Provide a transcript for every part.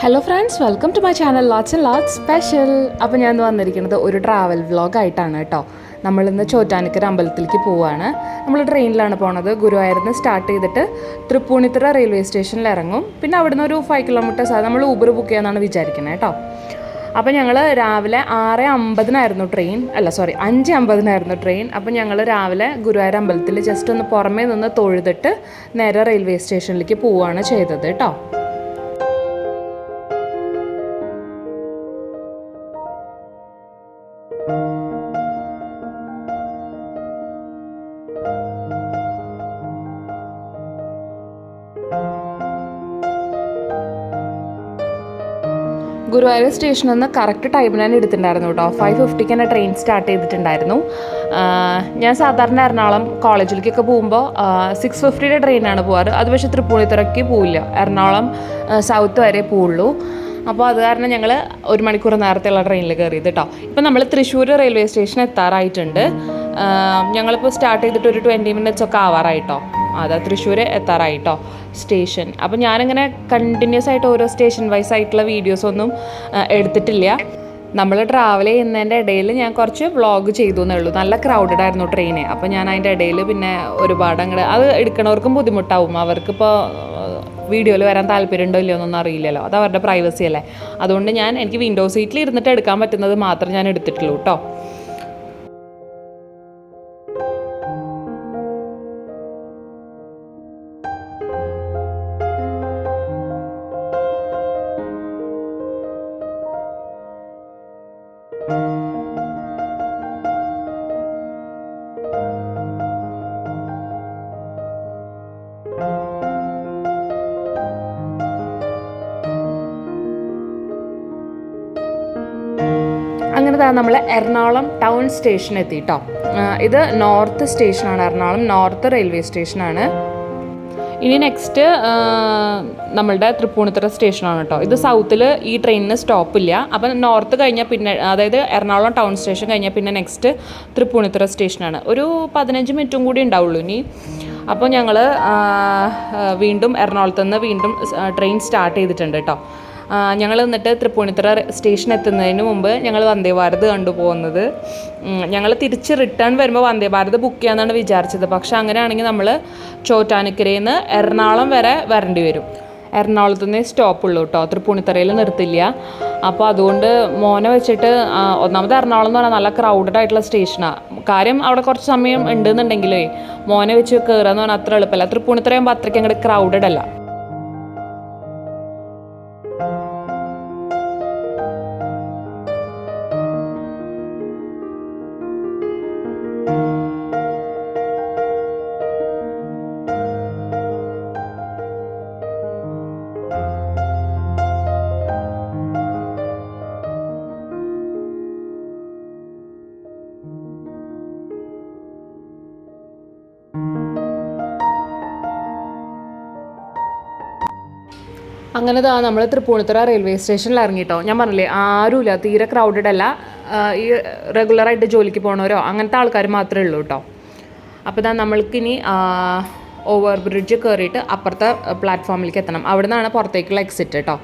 Hello friends, welcome to my channel lots and lots special. അപ്പോൾ ഞാൻ വന്നിരിക്കുന്നത് ഒരു ട്രാവൽ വ്ളോഗായിട്ടാണ് കേട്ടോ. നമ്മളിന്ന് ചോറ്റാനിക്കര അമ്പലത്തിലേക്ക് പോവുകയാണ്. നമ്മൾ ട്രെയിനിലാണ് പോണത്. ഗുരുവായൂരിൽ നിന്ന് സ്റ്റാർട്ട് ചെയ്തിട്ട് തൃപ്പൂണിത്തുറ റെയിൽവേ സ്റ്റേഷനിൽ ഇറങ്ങും. പിന്നെ അവിടുന്ന് ഒരു 5 കിലോമീറ്റേഴ്സ് അത് നമ്മൾ ഊബർ ബുക്ക് ചെയ്യാമെന്നാണ് വിചാരിക്കുന്നത് കേട്ടോ. അപ്പോൾ ഞങ്ങൾ രാവിലെ 6:50 ട്രെയിൻ, 5:50 ട്രെയിൻ. അപ്പോൾ ഞങ്ങൾ രാവിലെ ഗുരുവായൂർ അമ്പലത്തിൽ ജസ്റ്റ് ഒന്ന് പുറമേ നിന്ന് തൊഴുതിട്ട് നേരെ റെയിൽവേ സ്റ്റേഷനിലേക്ക് പോവുകയാണ് ചെയ്തത് കേട്ടോ. ഗുരുവായൂർ സ്റ്റേഷനിൽ നിന്ന് കറക്റ്റ് ടൈമിന് തന്നെ എടുത്തിട്ടുണ്ടായിരുന്നു കേട്ടോ. 5:50 തന്നെ ട്രെയിൻ സ്റ്റാർട്ട് ചെയ്തിട്ടുണ്ടായിരുന്നു. ഞാൻ സാധാരണ എറണാകുളം കോളേജിലേക്കൊക്കെ പോകുമ്പോൾ 6:50 ട്രെയിനാണ് പോകാറ്. അത് പക്ഷേ തൃപ്പൂണിത്തുറയ്ക്ക് പോവില്ല, എറണാകുളം സൗത്ത് വരെ പോവുള്ളൂ. അപ്പോൾ അത് കാരണം ഞങ്ങൾ 1 മണിക്കൂർ നേരത്തെയുള്ള ട്രെയിനിൽ കയറിയത് കേട്ടോ. ഇപ്പം നമ്മൾ തൃശ്ശൂർ റെയിൽവേ സ്റ്റേഷൻ എത്താറായിട്ടുണ്ട്. ഞങ്ങളിപ്പോൾ സ്റ്റാർട്ട് ചെയ്തിട്ട് ഒരു 20 മിനിറ്റ്സ് ഒക്കെ ആവാറായിട്ടോ. അതാ തൃശ്ശൂർ എത്താറായിട്ടോ സ്റ്റേഷൻ. അപ്പോൾ ഞാനിങ്ങനെ കണ്ടിന്യൂസ് ആയിട്ട് ഓരോ സ്റ്റേഷൻ വൈസ് ആയിട്ടുള്ള വീഡിയോസൊന്നും എടുത്തിട്ടില്ല. നമ്മൾ ട്രാവൽ ചെയ്യുന്നതിൻ്റെ ഇടയിൽ ഞാൻ കുറച്ച് വ്ളോഗ് ചെയ്തു എന്നേ ഉള്ളൂ. നല്ല ക്രൗഡഡ് ആയിരുന്നു ട്രെയിന്. അപ്പോൾ ഞാൻ അതിൻ്റെ ഇടയിൽ പിന്നെ ഒരുപാട് അത് എടുക്കണവർക്കും ബുദ്ധിമുട്ടാവും. അവർക്കിപ്പോൾ വീഡിയോയിൽ വരാൻ താല്പര്യമുണ്ടോ ഇല്ലയോ എന്നൊന്നും അറിയില്ലല്ലോ. അത് അവരുടെ പ്രൈവസി അല്ലേ. അതുകൊണ്ട് എനിക്ക് വിൻഡോ സീറ്റിൽ ഇരുന്നിട്ട് എടുക്കാൻ പറ്റുന്നത് മാത്രം ഞാൻ എടുത്തിട്ടുള്ളൂ കേട്ടോ. അങ്ങനെ നമ്മൾ എറണാകുളം ടൗൺ സ്റ്റേഷൻ എത്തി കേട്ടോ. ഇത് നോർത്ത് സ്റ്റേഷനാണ്, എറണാകുളം നോർത്ത് റെയിൽവേ സ്റ്റേഷനാണ്. ഇനി നെക്സ്റ്റ് നമ്മളുടെ തൃപ്പൂണിത്തുറ സ്റ്റേഷനാണ് കേട്ടോ. ഇത് സൗത്തിൽ ഈ ട്രെയിനിന് സ്റ്റോപ്പില്ല. അപ്പം നോർത്ത് കഴിഞ്ഞാൽ പിന്നെ, അതായത് എറണാകുളം ടൗൺ സ്റ്റേഷൻ കഴിഞ്ഞാൽ പിന്നെ നെക്സ്റ്റ് തൃപ്പൂണിത്തുറ സ്റ്റേഷനാണ്. ഒരു 15 മിനിറ്റും കൂടി ഉണ്ടാവുള്ളൂ ഇനി. അപ്പോൾ ഞങ്ങൾ വീണ്ടും എറണാകുളത്ത് നിന്ന് വീണ്ടും ട്രെയിൻ സ്റ്റാർട്ട് ചെയ്തിട്ടുണ്ട് കേട്ടോ. ഞങ്ങൾ എന്നിട്ട് തൃപ്പൂണിത്തുറ സ്റ്റേഷൻ എത്തുന്നതിന് മുമ്പ് ഞങ്ങൾ വന്ദേ ഭാരത് കണ്ടു പോകുന്നത്. ഞങ്ങൾ തിരിച്ച് റിട്ടേൺ വരുമ്പോൾ വന്ദേ ഭാരത് ബുക്ക് ചെയ്യാമെന്നാണ് വിചാരിച്ചത്. പക്ഷേ അങ്ങനെയാണെങ്കിൽ നമ്മൾ ചോറ്റാനിക്കരയിൽ നിന്ന് എറണാകുളം വരെ വരേണ്ടി വരും. എറണാകുളത്ത് നിന്ന് സ്റ്റോപ്പുള്ളൂ കേട്ടോ, തൃപ്പൂണിത്തുറയിൽ നിർത്തില്ല. അപ്പോൾ അതുകൊണ്ട് മോനെ വെച്ചിട്ട്, ഒന്നാമത് എറണാകുളം എന്ന് പറഞ്ഞാൽ നല്ല ക്രൗഡഡ് ആയിട്ടുള്ള സ്റ്റേഷനാണ്. കാര്യം അവിടെ കുറച്ച് സമയം ഉണ്ടെന്നുണ്ടെങ്കിലേ മോനെ വെച്ച് കയറുക എന്ന് പറഞ്ഞാൽ അത്ര എളുപ്പമല്ല. തൃപ്പൂണിത്തുറ ആകുമ്പോൾ അത്രയ്ക്ക് അങ്ങോട്ട് ക്രൗഡഡ് അല്ല. അങ്ങനെ നമ്മൾ തൃപ്പൂണിത്തുറ റെയിൽവേ സ്റ്റേഷനിൽ ഇറങ്ങിയിട്ടോ. ഞാൻ പറഞ്ഞില്ലേ, ആരുമില്ല, തീരെ ക്രൗഡഡ് അല്ല. ഈ റെഗുലറായിട്ട് ജോലിക്ക് പോകണവരോ അങ്ങനത്തെ ആൾക്കാർ മാത്രമേ ഉള്ളൂ കേട്ടോ. അപ്പോൾ നമ്മൾക്കിനി ഓവർ ബ്രിഡ്ജ് കയറിയിട്ട് അപ്പുറത്തെ പ്ലാറ്റ്ഫോമിലേക്ക് എത്തണം. അവിടെ നിന്നാണ് പുറത്തേക്കുള്ള എക്സിറ്റ് കേട്ടോ.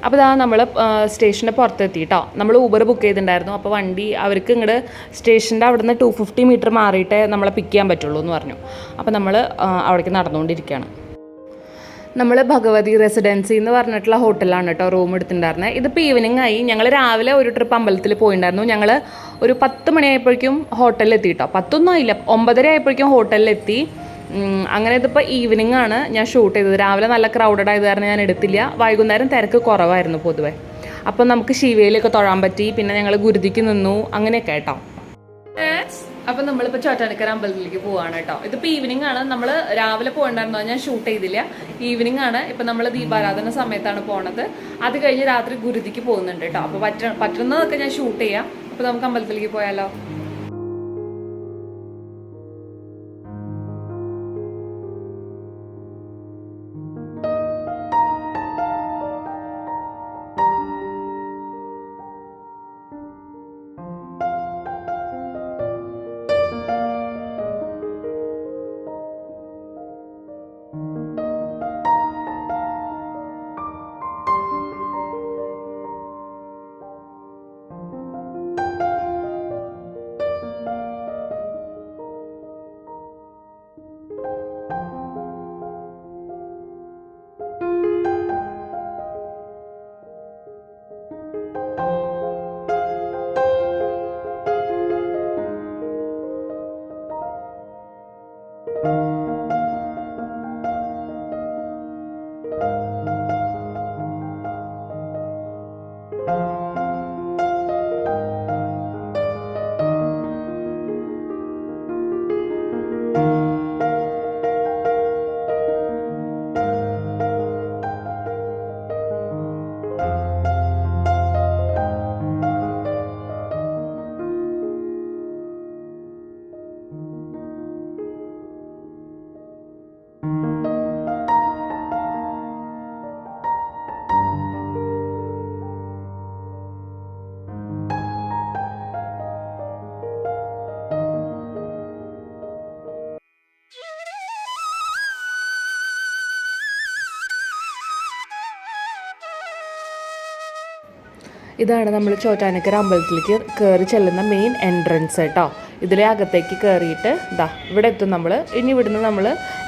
അപ്പോൾ നമ്മൾ സ്റ്റേഷൻ്റെ പുറത്തെത്തി കേട്ടോ. നമ്മൾ ഊബർ ബുക്ക് ചെയ്തിട്ടുണ്ടായിരുന്നു. അപ്പോൾ വണ്ടി അവർക്ക് ഇങ്ങോട്ട് സ്റ്റേഷൻ്റെ അവിടെ നിന്ന് 250 മീറ്റർ മാറിയിട്ടേ നമ്മളെ പിക്ക് ചെയ്യാൻ പറ്റുള്ളൂ എന്ന് പറഞ്ഞു. അപ്പോൾ നമ്മൾ അവിടേക്ക് നടന്നുകൊണ്ടിരിക്കുകയാണ്. നമ്മൾ ഭഗവതി റെസിഡൻസി എന്ന് പറഞ്ഞിട്ടുള്ള ഹോട്ടലാണ് കേട്ടോ റൂം എടുത്തിട്ടുണ്ടായിരുന്നത്. ഇതിപ്പോൾ ഈവനിങ് ആയി. ഞങ്ങൾ രാവിലെ ഒരു ട്രിപ്പ് അമ്പലത്തിൽ പോയിട്ടുണ്ടായിരുന്നു. ഞങ്ങൾ ഒരു 10 മണിയായപ്പോഴേക്കും ഹോട്ടലിലെത്തി കേട്ടോ. 10 ആയില്ല, 9:30 ആയപ്പോഴേക്കും ഹോട്ടലിലെത്തി. അങ്ങനെ ഇതിപ്പോൾ ഈവനിങ് ആണ് ഞാൻ ഷൂട്ട് ചെയ്തത്. രാവിലെ നല്ല ക്രൗഡഡ് ആയത് കാരണം ഞാൻ എടുത്തില്ല. വൈകുന്നേരം തിരക്ക് കുറവായിരുന്നു പൊതുവെ. അപ്പം നമുക്ക് ശിവയിലൊക്കെ തൊഴാൻ പറ്റി. പിന്നെ ഞങ്ങൾ ഗുരുതിക്ക് നിന്നു, അങ്ങനെയൊക്കെ കേട്ടോ. അപ്പം നമ്മളിപ്പോൾ ചോറ്റാനിക്കര അമ്പലത്തിലേക്ക് പോവാണ് കേട്ടോ. ഇതിപ്പോൾ ഈവനിങ് ആണ്. നമ്മൾ രാവിലെ പോകണ്ടായിരുന്നോ, ഞാൻ ഷൂട്ട് ചെയ്തില്ല. ഈവനിങ് ആണ്. ഇപ്പം നമ്മൾ ദീപാരാധന സമയത്താണ് പോണത്. അത് കഴിഞ്ഞ് രാത്രി ഗുരുതിക്ക് പോകുന്നുണ്ട് കേട്ടോ. അപ്പോൾ പറ്റുന്നതൊക്കെ ഞാൻ ഷൂട്ട് ചെയ്യാം. അപ്പോൾ നമുക്ക് അമ്പലത്തിലേക്ക് പോയാലോ. ഇതാണ് നമ്മൾ ചോറ്റാനിക്കര അമ്പലത്തിലേക്ക് കയറി ചെല്ലുന്ന മെയിൻ എൻട്രൻസ് കേട്ടോ. ഇതിലെ അകത്തേക്ക് കയറിയിട്ട് ഇവിടെ എത്തും നമ്മൾ. ഇനി ഇവിടുന്ന് നമ്മൾ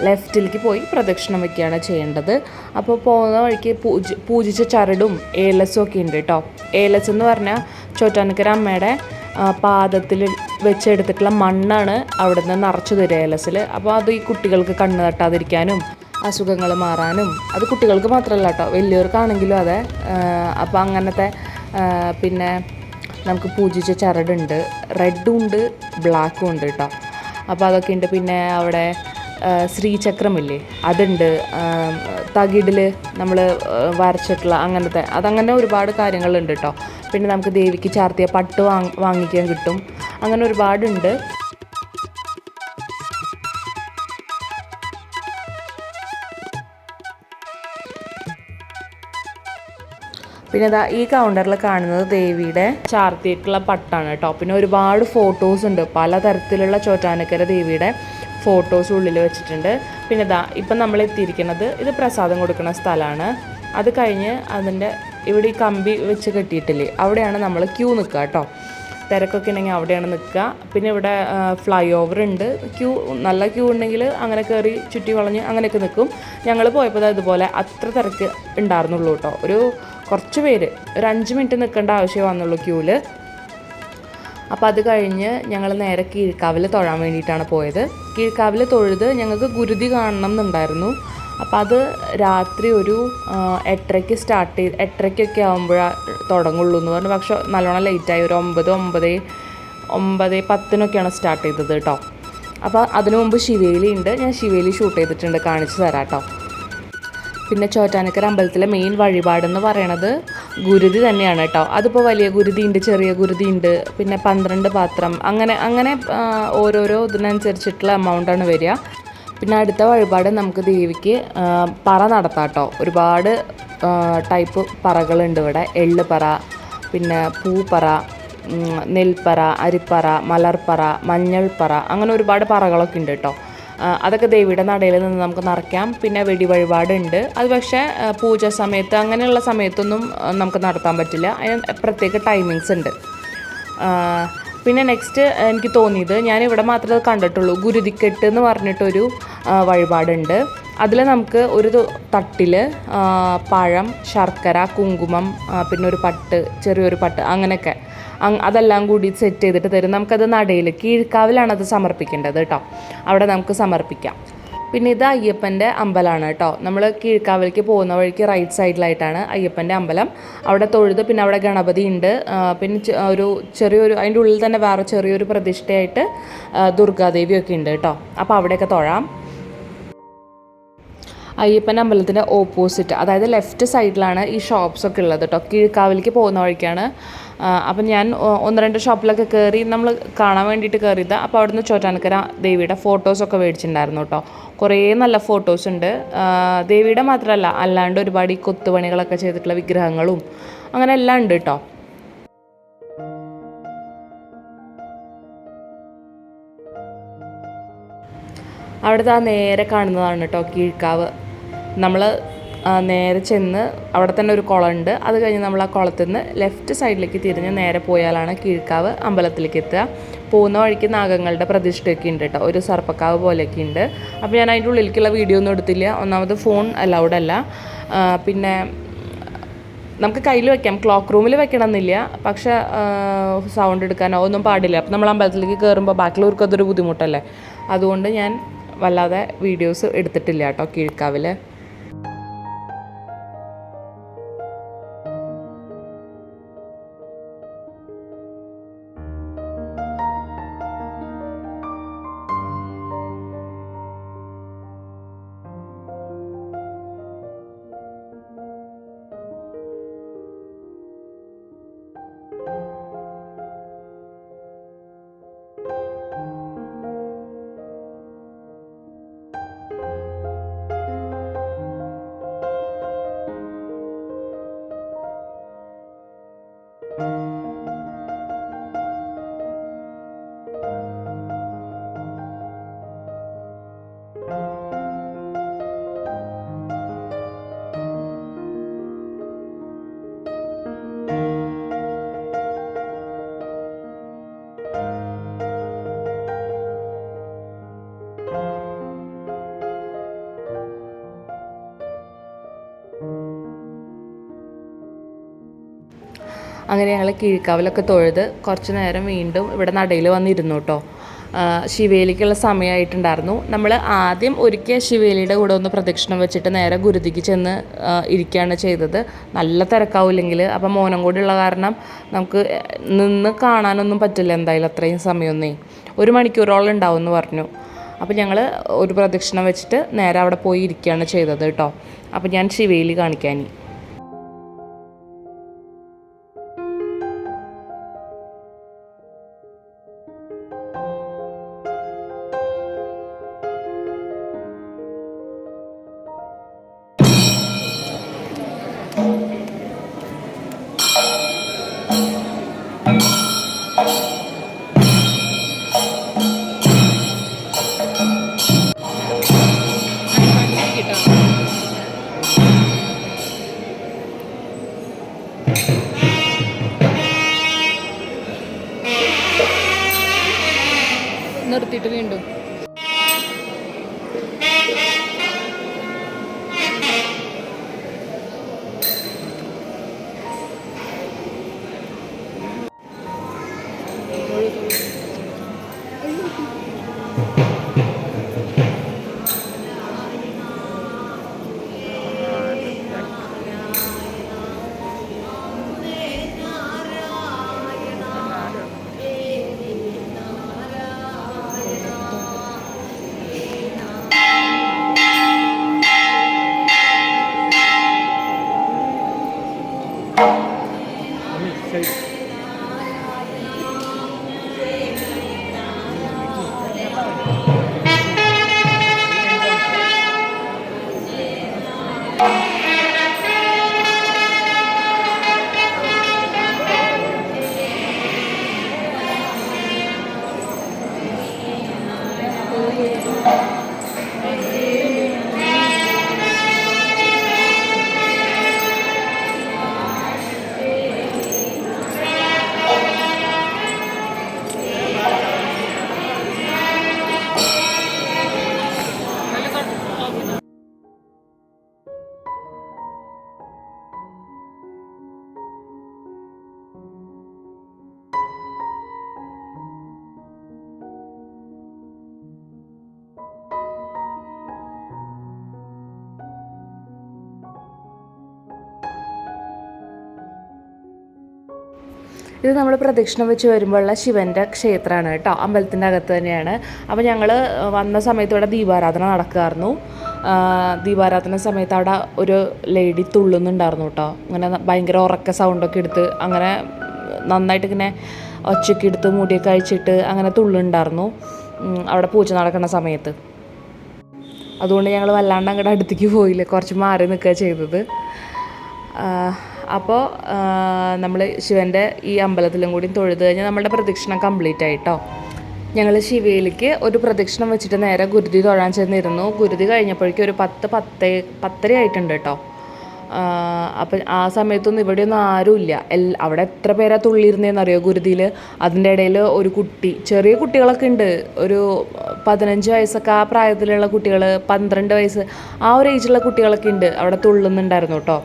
ലെഫ്റ്റിലേക്ക് പോയി പ്രദക്ഷിണം വയ്ക്കുകയാണ് ചെയ്യേണ്ടത്. അപ്പോൾ പോകുന്ന വഴിക്ക് പൂജിച്ച ചരടും ഏലസും ഒക്കെ ഉണ്ട് കേട്ടോ. ഏലസ് എന്ന് പറഞ്ഞാൽ ചോറ്റാനിക്കര അമ്മയുടെ പാദത്തിൽ വെച്ചെടുത്തിട്ടുള്ള മണ്ണാണ് അവിടെ നിന്ന് നിറച്ചു തരിക ഏലസിൽ. അപ്പോൾ അത് ഈ കുട്ടികൾക്ക് കണ്ണ് തട്ടാതിരിക്കാനും അസുഖങ്ങൾ മാറാനും, അത് കുട്ടികൾക്ക് മാത്രമല്ല കേട്ടോ, വലിയവർക്കാണെങ്കിലും അതെ. അപ്പോൾ അങ്ങനത്തെ പിന്നെ നമുക്ക് പൂജിച്ച ചരടുണ്ട്, റെഡും ഉണ്ട് ബ്ലാക്കും ഉണ്ട് കേട്ടോ. അപ്പോൾ അതൊക്കെ ഉണ്ട്. പിന്നെ അവിടെ ശ്രീചക്രമില്ലേ അതുണ്ട്, തകിടിൽ നമ്മൾ വരച്ചിട്ടുള്ള അങ്ങനത്തെ അതങ്ങനെ ഒരുപാട് കാര്യങ്ങളുണ്ട് കേട്ടോ. പിന്നെ നമുക്ക് ദേവിക്ക് ചാർത്തിയ പട്ട് വാങ്ങിക്കാൻ കിട്ടും. അങ്ങനെ ഒരുപാടുണ്ട്. പിന്നെ ഈ കൗണ്ടറിൽ കാണുന്നത് ദേവിയുടെ ചാർത്തിയിട്ടുള്ള പട്ടാണ് കേട്ടോ. പിന്നെ ഒരുപാട് ഫോട്ടോസ് ഉണ്ട്, പലതരത്തിലുള്ള ചോറ്റാനിക്കര ദേവിയുടെ ഫോട്ടോസ് ഉള്ളിൽ വെച്ചിട്ടുണ്ട്. പിന്നെ ഇപ്പം നമ്മൾ എത്തിയിരിക്കുന്നത് ഇത് പ്രസാദം കൊടുക്കുന്ന സ്ഥലമാണ്. അത് കഴിഞ്ഞ് അതിൻ്റെ ഇവിടെ ഈ കമ്പി വെച്ച് കെട്ടിയിട്ടില്ലേ, അവിടെയാണ് നമ്മൾ ക്യൂ നിൽക്കുക കേട്ടോ. തിരക്കൊക്കെ ഉണ്ടെങ്കിൽ അവിടെയാണ് നിൽക്കുക. പിന്നെ ഇവിടെ ഫ്ലൈ ഓവർ ഉണ്ട്, നല്ല ക്യൂ ഉണ്ടെങ്കിൽ അങ്ങനെ കയറി ചുറ്റി വളഞ്ഞ് അങ്ങനെയൊക്കെ നിൽക്കും. ഞങ്ങൾ പോയപ്പോൾ ഇതുപോലെ അത്ര തിരക്ക് ഉണ്ടായിരുന്നുള്ളൂ കേട്ടോ. കുറച്ച് പേര് ഒരു 5 മിനിറ്റ് നിൽക്കേണ്ട ആവശ്യമേ വന്നുള്ളൂ ക്യൂവിൽ. അപ്പോൾ അത് കഴിഞ്ഞ് ഞങ്ങൾ നേരെ കീഴ്ക്കാവിൽ തൊഴാൻ വേണ്ടിയിട്ടാണ് പോയത്. കീഴ്ക്കാവിൽ തൊഴുത് ഞങ്ങൾക്ക് ഗുരുതി കാണണം എന്നുണ്ടായിരുന്നു. അപ്പോൾ അത് രാത്രി ഒരു 8:30 സ്റ്റാർട്ട് ചെയ്ത് 8:30 ആകുമ്പോഴാണ് തുടങ്ങുള്ളൂ എന്ന് പറഞ്ഞു. പക്ഷെ നല്ലോണം ലേറ്റായി, ഒരു 9:10 സ്റ്റാർട്ട് ചെയ്തത് കേട്ടോ. അപ്പോൾ അതിനു മുമ്പ് ശിവേലി ഉണ്ട്, ഞാൻ ശിവേലി ഷൂട്ട് ചെയ്തിട്ടുണ്ട്, കാണിച്ചു തരാം കേട്ടോ. പിന്നെ ചോറ്റാനിക്കര അമ്പലത്തിലെ മെയിൻ വഴിപാടെന്ന് പറയണത് ഗുരുതി തന്നെയാണ് കേട്ടോ. അതിപ്പോൾ വലിയ ഗുരുതി ഉണ്ട്, ചെറിയ ഗുരുതി ഉണ്ട്, പിന്നെ 12 പാത്രം, അങ്ങനെ ഓരോരോ ഇതിനനുസരിച്ചിട്ടുള്ള എമൗണ്ടാണ് വരിക. പിന്നെ അടുത്ത വഴിപാട് നമുക്ക് ദേവിക്ക് പറ നടത്താം കേട്ടോ. ഒരുപാട് ടൈപ്പ് പറകളുണ്ട് ഇവിടെ. എള്ളുപറ, പിന്നെ പൂപ്പറ, നെൽപ്പറ, അരിപ്പറ, മലർപ്പറ, മഞ്ഞൾപ്പറ, അങ്ങനെ ഒരുപാട് പറകളൊക്കെ ഉണ്ട് കേട്ടോ. അതൊക്കെ ദേവിയുടെ നടയിൽ നിന്ന് നമുക്ക് നിറയ്ക്കാം. പിന്നെ വെടി വഴിപാടുണ്ട്. അത് പക്ഷേ പൂജ സമയത്ത് അങ്ങനെയുള്ള സമയത്തൊന്നും നമുക്ക് നടത്താൻ പറ്റില്ല, അതിന് പ്രത്യേക ടൈമിങ്സ് ഉണ്ട്. പിന്നെ നെക്സ്റ്റ് എനിക്ക് തോന്നിയത്, ഞാനിവിടെ മാത്രമേ കണ്ടിട്ടുള്ളൂ, ഗുരുതിക്കെട്ട് എന്ന് പറഞ്ഞിട്ടൊരു വഴിപാടുണ്ട്. അതിൽ നമുക്ക് ഒരു തട്ടിൽ പഴം, ശർക്കര, കുങ്കുമം, പിന്നെ ഒരു പട്ട്, ചെറിയൊരു പട്ട്, അങ്ങനെയൊക്കെ അതെല്ലാം കൂടി സെറ്റ് ചെയ്തിട്ട് തരും. നമുക്കത് നടയിൽ കീഴ്ക്കാവിലാണ് അത് സമർപ്പിക്കേണ്ടത് കേട്ടോ. അവിടെ നമുക്ക് സമർപ്പിക്കാം. പിന്നെ ഇത് അയ്യപ്പൻ്റെ അമ്പലമാണ് കേട്ടോ. നമ്മൾ കീഴ്ക്കാവിലേക്ക് പോകുന്ന വഴിക്ക് റൈറ്റ് സൈഡിലായിട്ടാണ് അയ്യപ്പൻ്റെ അമ്പലം. അവിടെ തൊഴുത് പിന്നെ അവിടെ ഗണപതി ഉണ്ട്. പിന്നെ ചെറിയൊരു അതിൻ്റെ ഉള്ളിൽ തന്നെ വേറെ ചെറിയൊരു പ്രതിഷ്ഠയായിട്ട് ദുർഗാദേവിയൊക്കെ ഉണ്ട് കേട്ടോ. അപ്പോൾ അവിടെയൊക്കെ തൊഴാം. അയ്യപ്പൻ അമ്പലത്തിൻ്റെ ഓപ്പോസിറ്റ്, അതായത് ലെഫ്റ്റ് സൈഡിലാണ് ഈ ഷോപ്സൊക്കെ ഉള്ളത് കേട്ടോ. കീഴ്ക്കാവിലേക്ക് പോകുന്ന വഴിക്കാണ്. അപ്പം ഞാൻ 1-2 ഷോപ്പിലൊക്കെ കയറി നമ്മൾ കാണാൻ വേണ്ടിയിട്ട് കയറിയതാണ്. അപ്പോൾ അവിടുന്ന് ചോറ്റാനിക്കര ദേവിയുടെ ഫോട്ടോസൊക്കെ മേടിച്ചിട്ടുണ്ടായിരുന്നു കേട്ടോ. കുറേ നല്ല ഫോട്ടോസ് ഉണ്ട്. ദേവിയുടെ മാത്രമല്ല, അല്ലാണ്ട് ഒരുപാട് ഈ കൊത്തുപണികളൊക്കെ ചെയ്തിട്ടുള്ള വിഗ്രഹങ്ങളും അങ്ങനെ എല്ലാം ഉണ്ട് കേട്ടോ. അവിടുത്തെ നേരെ കാണുന്നതാണ് കേട്ടോ കീഴ്ക്കാവ്. നമ്മൾ നേരെ ചെന്ന് അവിടെ തന്നെ ഒരു കുളമുണ്ട്. അത് കഴിഞ്ഞ് നമ്മൾ ആ കുളത്തിൽ നിന്ന് ലെഫ്റ്റ് സൈഡിലേക്ക് തിരിഞ്ഞ് നേരെ പോയാലാണ് കീഴ്ക്കാവ് അമ്പലത്തിലേക്ക് എത്തുക. പോകുന്ന വഴിക്ക് നാഗങ്ങളുടെ പ്രതിഷ്ഠയൊക്കെ ഉണ്ട് കേട്ടോ, ഒരു സർപ്പക്കാവ് പോലെയൊക്കെ ഉണ്ട്. അപ്പോൾ ഞാൻ അതിൻ്റെ ഉള്ളിലേക്കുള്ള വീഡിയോ ഒന്നും എടുത്തില്ല. ഒന്നാമത് ഫോൺ അലൗഡ് അല്ല. പിന്നെ നമുക്ക് കയ്യിൽ വെക്കാം, ക്ലോക്ക് റൂമിൽ വെക്കണമെന്നില്ല, പക്ഷേ സൗണ്ട് എടുക്കാനോ ഒന്നും പാടില്ല. അപ്പോൾ നമ്മൾ അമ്പലത്തിലേക്ക് കയറുമ്പോൾ ബാക്കിയുള്ളവർക്ക് അതൊരു ബുദ്ധിമുട്ടല്ലേ. അതുകൊണ്ട് ഞാൻ വല്ലാതെ വീഡിയോസ് എടുത്തിട്ടില്ല കേട്ടോ കീഴ്ക്കാവിൽ. അങ്ങനെ ഞങ്ങൾ കീഴ്ക്കാവിലൊക്കെ തൊഴുത് കുറച്ച് നേരം വീണ്ടും ഇവിടെ നടയിൽ വന്നിരുന്നു കേട്ടോ. ശിവേലിക്കുള്ള സമയമായിട്ടുണ്ടായിരുന്നു. നമ്മൾ ആദ്യം ഒരിക്കൽ ശിവേലിയുടെ കൂടെ ഒന്ന് പ്രദക്ഷിണം വെച്ചിട്ട് നേരെ ഗുരുതിക്ക് ചെന്ന് ഇരിക്കുകയാണ് ചെയ്തത്. നല്ല തിരക്കാവില്ലെങ്കിൽ, അപ്പം മോനും കൂടി ഉള്ള കാരണം നമുക്ക് നിന്ന് കാണാനൊന്നും പറ്റില്ല എന്തായാലും അത്രയും സമയമൊന്നേ. 1 മണിക്കൂറോളം ഉണ്ടാവും എന്ന് പറഞ്ഞു. അപ്പോൾ ഞങ്ങൾ ഒരു പ്രദക്ഷിണം വെച്ചിട്ട് നേരെ അവിടെ പോയി ഇരിക്കുകയാണ് ചെയ്തത് കേട്ടോ. അപ്പോൾ ഞാൻ ശിവേലി കാണിക്കാൻ. നിർത്തിയിട്ട് വീണ്ടും ഇത് നമ്മൾ പ്രദക്ഷിണം വെച്ച് വരുമ്പോഴുള്ള ശിവൻ്റെ ക്ഷേത്രമാണ് കേട്ടോ. അമ്പലത്തിൻ്റെ അകത്ത് തന്നെയാണ്. അപ്പോൾ ഞങ്ങൾ വന്ന സമയത്ത് ഇവിടെ ദീപാരാധന നടക്കുമായിരുന്നു. ദീപാരാധന സമയത്ത് അവിടെ ഒരു ലേഡി തുള്ളുന്നുണ്ടായിരുന്നു കേട്ടോ. അങ്ങനെ ഭയങ്കര ഉറക്ക സൗണ്ടൊക്കെ എടുത്ത് അങ്ങനെ നന്നായിട്ട് ഇങ്ങനെ ഒച്ചയൊക്കെ എടുത്ത് മുടിയൊക്കെ അഴിച്ചിട്ട് അങ്ങനെ തുള്ളുണ്ടായിരുന്നു അവിടെ പൂജ നടക്കുന്ന സമയത്ത്. അതുകൊണ്ട് ഞങ്ങൾ വല്ലാണ്ട് അങ്ങോട്ട് അടുത്തേക്ക് പോയില്ല, കുറച്ച് മാറി നിൽക്കുക ചെയ്തത്. അപ്പോൾ നമ്മൾ ശിവൻ്റെ ഈ അമ്പലത്തിലും കൂടി തൊഴുത് കഴിഞ്ഞാൽ നമ്മുടെ പ്രദക്ഷിണം കംപ്ലീറ്റ് ആയിട്ടോ. ഞങ്ങൾ ശിവേലിക്ക് ഒരു പ്രദക്ഷിണം വെച്ചിട്ട് നേരെ ഗുരുതി തൊഴാൻ ചെന്നിരുന്നു. ഗുരുതി കഴിഞ്ഞപ്പോഴേക്കും ഒരു 10 ആയിട്ടുണ്ട് കേട്ടോ. അപ്പം ആ സമയത്തൊന്നും ഇവിടെയൊന്നും ആരുമില്ല. അവിടെ എത്ര പേരാ തുള്ളിയിരുന്നേന്നറിയോ ഗുരുതിയിൽ. അതിൻ്റെ ഇടയിൽ ഒരു കുട്ടി, ചെറിയ കുട്ടികളൊക്കെ ഉണ്ട്, ഒരു 15 വയസ്സൊക്കെ ആ പ്രായത്തിലുള്ള കുട്ടികൾ, 12 വയസ്സ് ആ ഒരു ഏജിലുള്ള കുട്ടികളൊക്കെ ഉണ്ട് അവിടെ തുള്ളുന്നുണ്ടായിരുന്നു കേട്ടോ.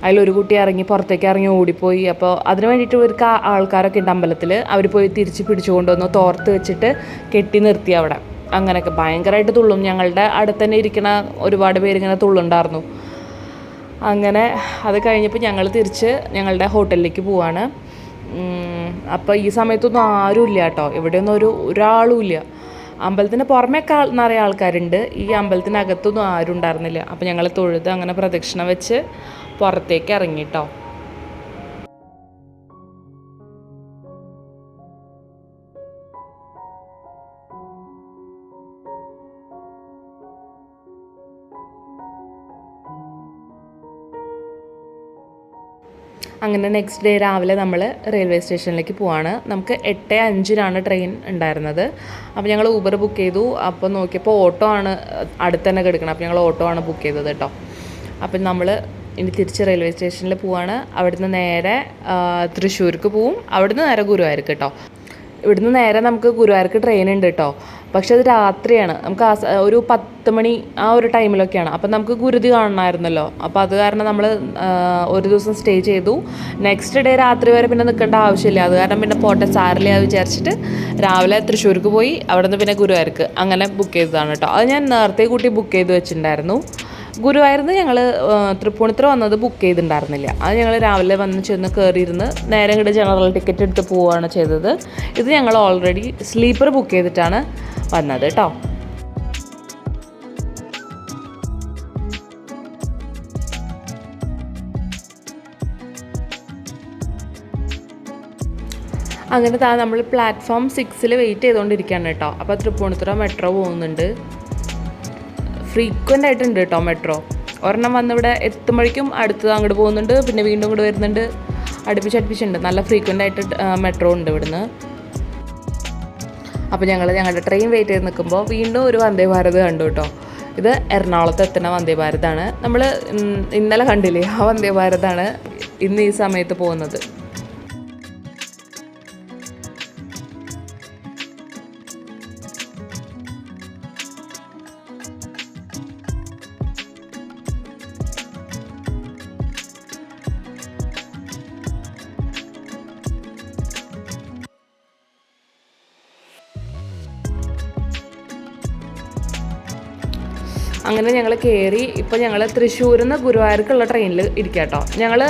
അതിലൊരു കുട്ടി പുറത്തേക്ക് ഇറങ്ങി ഓടിപ്പോയി. അപ്പോൾ അതിന് വേണ്ടിയിട്ട് ഒരു ആൾക്കാരൊക്കെ ഉണ്ട് അമ്പലത്തിൽ. അവർ പോയി തിരിച്ച് പിടിച്ചുകൊണ്ട് വന്നു, തോർത്ത് വെച്ചിട്ട് കെട്ടി നിർത്തി അവിടെ. അങ്ങനെയൊക്കെ ഭയങ്കരമായിട്ട് തുള്ളും. ഞങ്ങളുടെ അടുത്ത് തന്നെ ഇരിക്കണ ഒരുപാട് പേരിങ്ങനെ തുള്ളുണ്ടായിരുന്നു. അങ്ങനെ അത് കഴിഞ്ഞപ്പോൾ ഞങ്ങൾ തിരിച്ച് ഞങ്ങളുടെ ഹോട്ടലിലേക്ക് പോവാണ്. അപ്പോൾ ഈ സമയത്തൊന്നും ആരുമില്ല കേട്ടോ, ഇവിടെയൊന്നും ഒരാളും ഇല്ല. അമ്പലത്തിന് പുറമേയൊക്കെ നിറയെ ആൾക്കാരുണ്ട്, ഈ അമ്പലത്തിനകത്തൊന്നും ആരും ഉണ്ടായിരുന്നില്ല. അപ്പോൾ ഞങ്ങൾ തൊഴുത് അങ്ങനെ പ്രദക്ഷിണം വെച്ച് പുറത്തേക്ക് ഇറങ്ങിട്ടോ. അങ്ങനെ നെക്സ്റ്റ് ഡേ രാവിലെ നമ്മൾ റെയിൽവേ സ്റ്റേഷനിലേക്ക് പോവാണ്. നമുക്ക് 8:05 ട്രെയിൻ ഉണ്ടായിരുന്നത്. അപ്പോൾ ഞങ്ങൾ ഊബർ ബുക്ക് ചെയ്തു. അപ്പോൾ നോക്കിയപ്പോൾ ഓട്ടോ ആണ് അടുത്ത് തന്നെ കിടക്കണം. അപ്പോൾ ഞങ്ങൾ ഓട്ടോ ആണ് ബുക്ക് ചെയ്തത് കേട്ടോ. അപ്പം നമ്മൾ ഇനി തിരിച്ച് റെയിൽവേ സ്റ്റേഷനിൽ പോവാണ്. അവിടുന്ന് നേരെ തൃശ്ശൂർക്ക് പോവും, അവിടുന്ന് നേരെ ഗുരുവായൂർക്ക് കേട്ടോ. ഇവിടുന്ന് നേരെ നമുക്ക് ഗുരുവായൂർക്ക് ട്രെയിൻ ഉണ്ട് കേട്ടോ. പക്ഷെ അത് രാത്രിയാണ്, നമുക്ക് ഒരു 10 മണി ആ ഒരു ടൈമിലൊക്കെയാണ്. അപ്പം നമുക്ക് ഗുരുതി കാണണമായിരുന്നല്ലോ. അപ്പോൾ അത് കാരണം നമ്മൾ ഒരു ദിവസം സ്റ്റേ ചെയ്തു. നെക്സ്റ്റ് ഡേ രാത്രി വരെ പിന്നെ നിൽക്കേണ്ട ആവശ്യമില്ല. അത് കാരണം പിന്നെ പോട്ടെ സാറില്ല വിചാരിച്ചിട്ട് രാവിലെ തൃശ്ശൂർക്ക് പോയി, അവിടെ നിന്ന് പിന്നെ ഗുരുവായൂർക്ക് അങ്ങനെ ബുക്ക് ചെയ്തതാണ് കേട്ടോ. അത് ഞാൻ നേരത്തെ കൂട്ടി ബുക്ക് ചെയ്ത് വെച്ചിട്ടുണ്ടായിരുന്നു. ഗുരുവായൂരിന്ന് ഞങ്ങൾ തൃപ്പൂണിത്തുറ വന്നത് ബുക്ക് ചെയ്തിട്ടുണ്ടായിരുന്നില്ല. അത് ഞങ്ങൾ രാവിലെ വന്ന് ചെന്ന് കയറിയിരുന്ന് നേരെ ഇങ്ങോട്ട് ജനറൽ ടിക്കറ്റ് എടുത്ത് പോവുകയാണ് ചെയ്തത്. ഇത് ഞങ്ങൾ ഓൾറെഡി സ്ലീപ്പർ ബുക്ക് ചെയ്തിട്ടാണ് വന്നത് കേട്ടോ. അങ്ങനെ നമ്മൾ പ്ലാറ്റ്ഫോം 6 വെയിറ്റ് ചെയ്തുകൊണ്ടിരിക്കുകയാണ് കേട്ടോ. അപ്പോൾ തൃപ്പൂണിത്തുറ മെട്രോ പോകുന്നുണ്ട്. ഫ്രീക്വൻ്റ് ആയിട്ടുണ്ട് കേട്ടോ മെട്രോ. ഒരെണ്ണം വന്നിവിടെ എത്തുമ്പോഴേക്കും അടുത്തത് അങ്ങോട്ട് പോകുന്നുണ്ട്, പിന്നെ വീണ്ടും ഇങ്ങോട്ട് വരുന്നുണ്ട്, അടുപ്പിച്ചടുപ്പിച്ചുണ്ട്. നല്ല ഫ്രീക്വൻ്റ് ആയിട്ട് മെട്രോ ഉണ്ട് ഇവിടുന്ന്. അപ്പോൾ ഞങ്ങളുടെ ട്രെയിൻ വെയിറ്റ് ചെയ്ത് നിൽക്കുമ്പോൾ വീണ്ടും ഒരു വന്ദേ ഭാരത് കണ്ടു കേട്ടോ. ഇത് എറണാകുളത്ത് എത്തുന്ന വന്ദേ ഭാരതാണ്. നമ്മൾ ഇന്നലെ കണ്ടില്ലേ, ആ വന്ദേ ഭാരതാണ് ഇന്ന് ഈ സമയത്ത് പോകുന്നത്. അങ്ങനെ ഞങ്ങൾ കയറി. ഇപ്പോൾ ഞങ്ങൾ തൃശ്ശൂരിൽ നിന്ന് ഗുരുവായൂർക്കുള്ള ട്രെയിനിൽ ഇരിക്കുക കേട്ടോ. ഞങ്ങൾ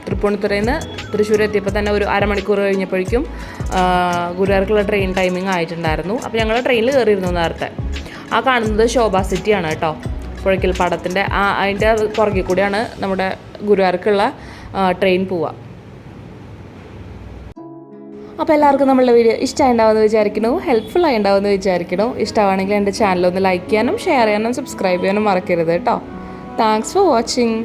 തൃപ്പൂണിത്തുറയിൽ നിന്ന് തൃശ്ശൂർ എത്തിയപ്പോൾ തന്നെ ഒരു അരമണിക്കൂർ കഴിഞ്ഞപ്പോഴേക്കും ഗുരുവായൂർക്കുള്ള ട്രെയിൻ ടൈമിംഗ് ആയിട്ടുണ്ടായിരുന്നു. അപ്പോൾ ഞങ്ങൾ ട്രെയിനിൽ കയറിയിരുന്നു നേരത്തെ. ആ കാണുന്നത് ശോഭ സിറ്റിയാണ് കേട്ടോ. പുഴയ്ക്കൽ പാടത്തിൻ്റെ അതിൻ്റെ പുറകിൽ കൂടിയാണ് നമ്മുടെ ഗുരുവായൂർക്കുള്ള ട്രെയിൻ പോവുക. അപ്പോൾ എല്ലാവർക്കും നമ്മളുടെ വീഡിയോ ഇഷ്ടമായിട്ടുണ്ടാവുമെന്ന് വിചാരിക്കുന്നു, ഹെൽപ്ഫുൾ ആയി ഉണ്ടാവുമെന്ന് വിചാരിക്കുന്നു. ഇഷ്ടമാണെങ്കിൽ എൻ്റെ ചാനലൊന്ന് ലൈക്ക് ചെയ്യാനും ഷെയർ ചെയ്യാനും സബ്സ്ക്രൈബ് ചെയ്യാനും മറക്കരുത് കേട്ടോ. Thanks for watching.